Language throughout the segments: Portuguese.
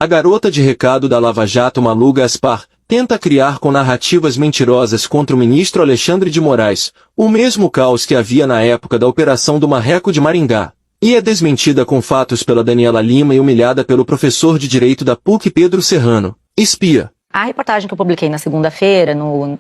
A garota de recado da Lava Jato Malu Gaspar tenta criar com narrativas mentirosas contra o ministro Alexandre de Moraes, o mesmo caos que havia na época da Operação do Marreco de Maringá. E é desmentida com fatos pela Daniela Lima e humilhada pelo professor de Direito da PUC Pedro Serrano, espia. A reportagem que eu publiquei na segunda-feira, no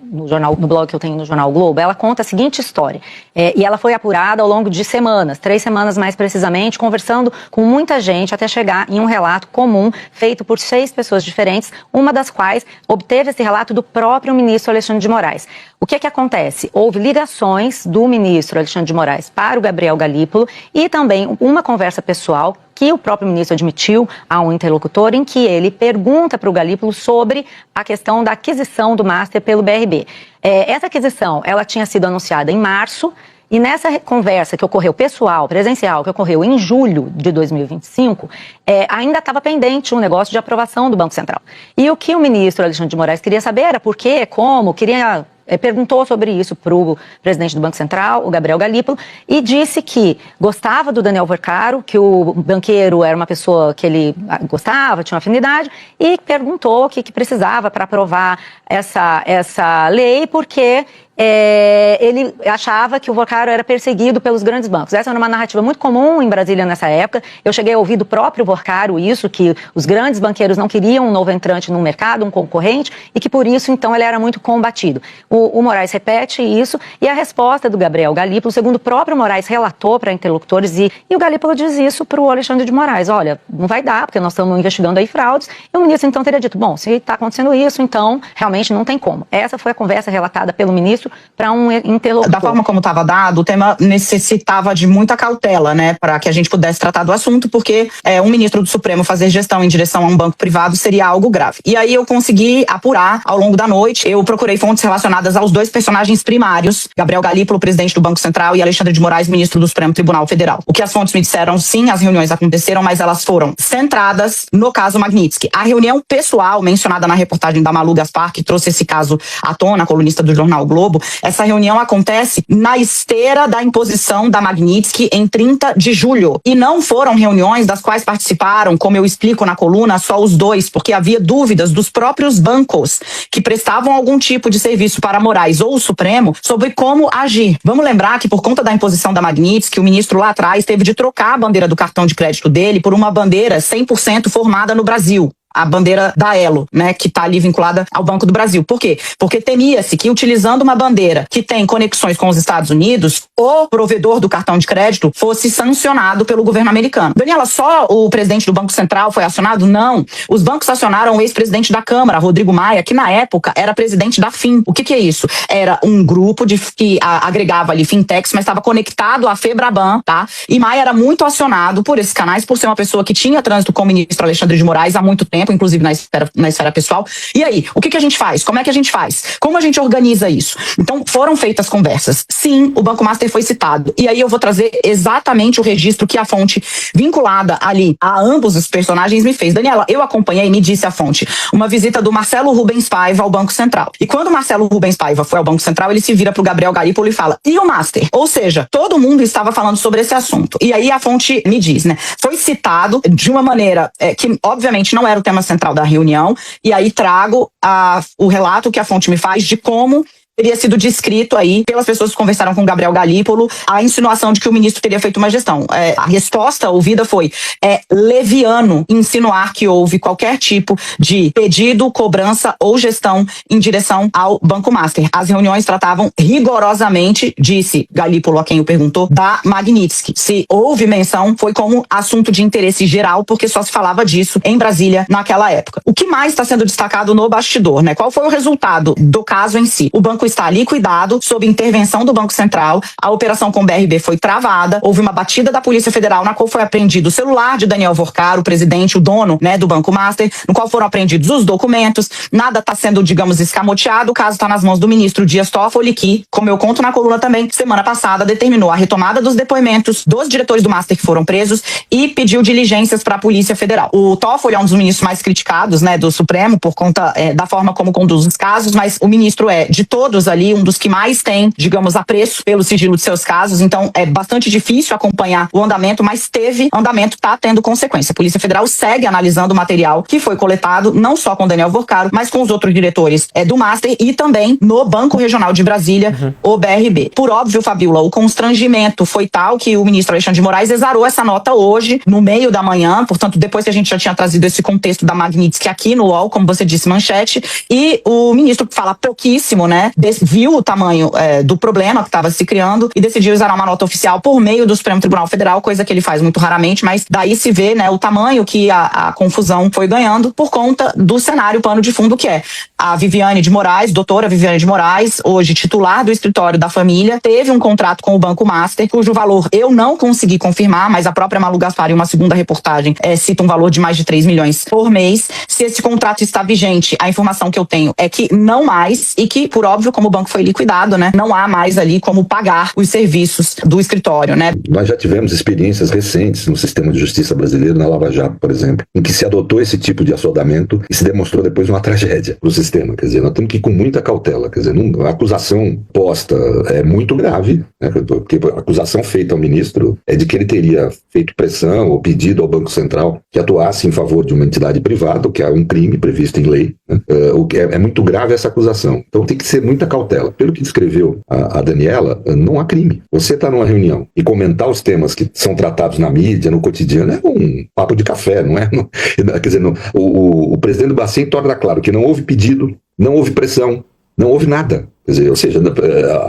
blog que eu tenho no Jornal Globo, ela conta a seguinte história. E ela foi apurada ao longo de semanas, 3 semanas mais precisamente, conversando com muita gente até chegar em um relato comum feito por 6 pessoas diferentes, uma das quais obteve esse relato do próprio ministro Alexandre de Moraes. O que acontece? Houve ligações do ministro Alexandre de Moraes para o Gabriel Galípolo e também uma conversa pessoal que o próprio ministro admitiu a um interlocutor, em que ele pergunta para o Galípolo sobre a questão da aquisição do Master pelo BRB. Essa aquisição, ela tinha sido anunciada em março, e nessa conversa que ocorreu pessoal, presencial, que ocorreu em julho de 2025, ainda estava pendente um negócio de aprovação do Banco Central. E o que o ministro Alexandre de Moraes queria saber era por quê, como, perguntou sobre isso para o presidente do Banco Central, o Gabriel Galípolo, e disse que gostava do Daniel Vercaro, que o banqueiro era uma pessoa que ele gostava, tinha uma afinidade, e perguntou o que precisava para aprovar essa lei, porque ele achava que o Vercaro era perseguido pelos grandes bancos. Essa era uma narrativa muito comum em Brasília nessa época. Eu cheguei a ouvir do próprio Vercaro isso, que os grandes banqueiros não queriam um novo entrante no mercado, um concorrente, e que por isso, então, ele era muito combatido. O Moraes repete isso, e a resposta do Gabriel Galípolo, segundo o próprio Moraes relatou para interlocutores, e o Galípolo diz isso para o Alexandre de Moraes: olha, não vai dar, porque nós estamos investigando aí fraudes, e o ministro então teria dito: bom, se está acontecendo isso, então realmente não tem como. Essa foi a conversa relatada pelo ministro para um interlocutor. Da forma como estava dado, o tema necessitava de muita cautela, né, para que a gente pudesse tratar do assunto, porque um ministro do Supremo fazer gestão em direção a um banco privado seria algo grave. E aí eu consegui apurar ao longo da noite. Eu procurei fontes relacionadas aos 2 personagens primários, Gabriel Galípolo, presidente do Banco Central, e Alexandre de Moraes, ministro do Supremo Tribunal Federal. O que as fontes me disseram: sim, as reuniões aconteceram, mas elas foram centradas no caso Magnitsky. A reunião pessoal mencionada na reportagem da Malu Gaspar, que trouxe esse caso à tona, colunista do Jornal Globo, essa reunião acontece na esteira da imposição da Magnitsky em 30 de julho. E não foram reuniões das quais participaram, como eu explico na coluna, só os 2, porque havia dúvidas dos próprios bancos que prestavam algum tipo de serviço para Moraes ou o Supremo sobre como agir. Vamos lembrar que, por conta da imposição da Magnitsky, o ministro lá atrás teve de trocar a bandeira do cartão de crédito dele por uma bandeira 100% formada no Brasil. A bandeira da Elo, né, que está ali vinculada ao Banco do Brasil. Por quê? Porque temia-se que, utilizando uma bandeira que tem conexões com os Estados Unidos, o provedor do cartão de crédito fosse sancionado pelo governo americano. Daniela, só o presidente do Banco Central foi acionado? Não. Os bancos acionaram o ex-presidente da Câmara, Rodrigo Maia, que na época era presidente da FIM. O que é isso? Era um grupo que agregava ali fintechs, mas estava conectado à Febraban, tá? E Maia era muito acionado por esses canais, por ser uma pessoa que tinha trânsito com o ministro Alexandre de Moraes há muito tempo, inclusive na esfera pessoal. E aí, o que a gente faz? Como é que a gente faz? Como a gente organiza isso? Então, foram feitas conversas. Sim, o Banco Master foi citado. E aí eu vou trazer exatamente o registro que a fonte vinculada ali a ambos os personagens me fez. Daniela, eu acompanhei, me disse a fonte, uma visita do Marcelo Rubens Paiva ao Banco Central. E quando o Marcelo Rubens Paiva foi ao Banco Central, ele se vira para o Gabriel Galípolo e fala: e o Master? Ou seja, todo mundo estava falando sobre esse assunto. E aí a fonte me diz, né? Foi citado de uma maneira que, obviamente, não era o tema central da reunião, e aí trago o relato que a fonte me faz de como teria sido descrito aí pelas pessoas que conversaram com o Gabriel Galípolo a insinuação de que o ministro teria feito uma gestão. A resposta ouvida foi: leviano insinuar que houve qualquer tipo de pedido, cobrança ou gestão em direção ao Banco Master. As reuniões tratavam rigorosamente, disse Galípolo a quem o perguntou, da Magnitsky. Se houve menção, foi como assunto de interesse geral, porque só se falava disso em Brasília naquela época. O que mais está sendo destacado no bastidor, né? Qual foi o resultado do caso em si? O banco está liquidado sob intervenção do Banco Central. A operação com o BRB foi travada. Houve uma batida da Polícia Federal, na qual foi apreendido o celular de Daniel Vercaro, o presidente, o dono, né, do Banco Master, no qual foram apreendidos os documentos. Nada está sendo, digamos, escamoteado. O caso está nas mãos do ministro Dias Toffoli, que, como eu conto na coluna também, semana passada determinou a retomada dos depoimentos dos diretores do Master que foram presos e pediu diligências para a Polícia Federal. O Toffoli é um dos ministros mais criticados, né, do Supremo, por conta da forma como conduz os casos, mas o ministro é, de todos todos ali, um dos que mais tem, digamos, apreço pelo sigilo de seus casos, então é bastante difícil acompanhar o andamento, mas teve andamento, tá tendo consequência. A Polícia Federal segue analisando o material que foi coletado, não só com Daniel Vorcaro, mas com os outros diretores do Master e também no Banco Regional de Brasília, o BRB. Por óbvio, Fabiola, o constrangimento foi tal que o ministro Alexandre de Moraes exarou essa nota hoje, no meio da manhã, portanto, depois que a gente já tinha trazido esse contexto da Magnitsky aqui no UOL, como você disse, manchete, e o ministro fala pouquíssimo, né, viu o tamanho do problema que estava se criando e decidiu exarar uma nota oficial por meio do Supremo Tribunal Federal, coisa que ele faz muito raramente, mas daí se vê, né, o tamanho que a confusão foi ganhando por conta do cenário pano de fundo que é a Viviane de Moraes, doutora Viviane de Moraes, hoje titular do escritório da família, teve um contrato com o Banco Master, cujo valor eu não consegui confirmar, mas a própria Malu Gaspar, em uma segunda reportagem, cita um valor de mais de 3 milhões por mês. Se esse contrato está vigente, a informação que eu tenho é que não mais, e que, por óbvio, como o banco foi liquidado, né, não há mais ali como pagar os serviços do escritório, né? Nós já tivemos experiências recentes no sistema de justiça brasileiro, na Lava Jato, por exemplo, em que se adotou esse tipo de assodamento e se demonstrou depois uma tragédia para o sistema. Quer dizer, nós temos que ir com muita cautela. Quer dizer, a acusação posta é muito grave, né, porque a acusação feita ao ministro é de que ele teria feito pressão ou pedido ao Banco Central que atuasse em favor de uma entidade privada, o que é um crime previsto em lei. Né? O que é muito grave essa acusação. Então tem que ser muita cautela. Pelo que descreveu a Daniela, não há crime. Você está numa reunião e comentar os temas que são tratados na mídia, no cotidiano, é um papo de café, não é? Quer dizer, o presidente do Bacen torna claro que não houve pedido, não houve pressão, não houve nada. Quer dizer, ou seja,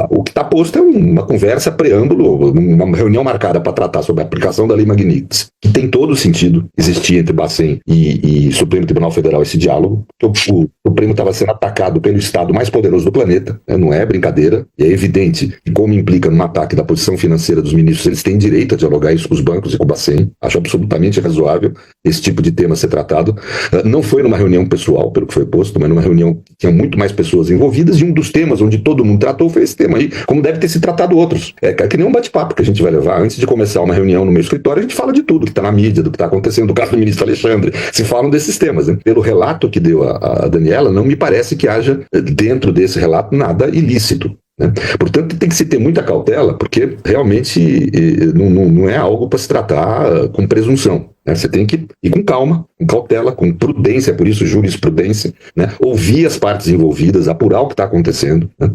o que está posto é uma conversa, preâmbulo, uma reunião marcada para tratar sobre a aplicação da Lei Magnitsky, que tem todo o sentido existir entre Bacen e Supremo Tribunal Federal esse diálogo. O Supremo estava sendo atacado pelo Estado mais poderoso do planeta, né? Não é brincadeira, e é evidente que, como implica num ataque da posição financeira dos ministros, eles têm direito a dialogar isso com os bancos e com o Bacen. Acho absolutamente razoável esse tipo de tema ser tratado. Não foi numa reunião pessoal, pelo que foi posto, mas numa reunião que tinha muito mais pessoas envolvidas, e um dos temas onde todo mundo tratou foi esse tema aí, como deve ter se tratado outros. É que nem um bate-papo que a gente vai levar. Antes de começar uma reunião no meu escritório, a gente fala de tudo que está na mídia, do que está acontecendo, do caso do ministro Alexandre. Se falam desses temas. Né? Pelo relato que deu a Daniela, não me parece que haja dentro desse relato nada ilícito. Né? Portanto, tem que se ter muita cautela, porque realmente não é algo para se tratar com presunção. Né? Você tem que ir com calma, com cautela, com prudência, por isso jurisprudência, né? Ouvir as partes envolvidas, apurar o que está acontecendo. Né?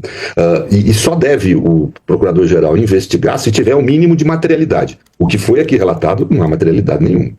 E só deve o procurador-geral investigar se tiver o mínimo de materialidade. O que foi aqui relatado não há materialidade nenhuma.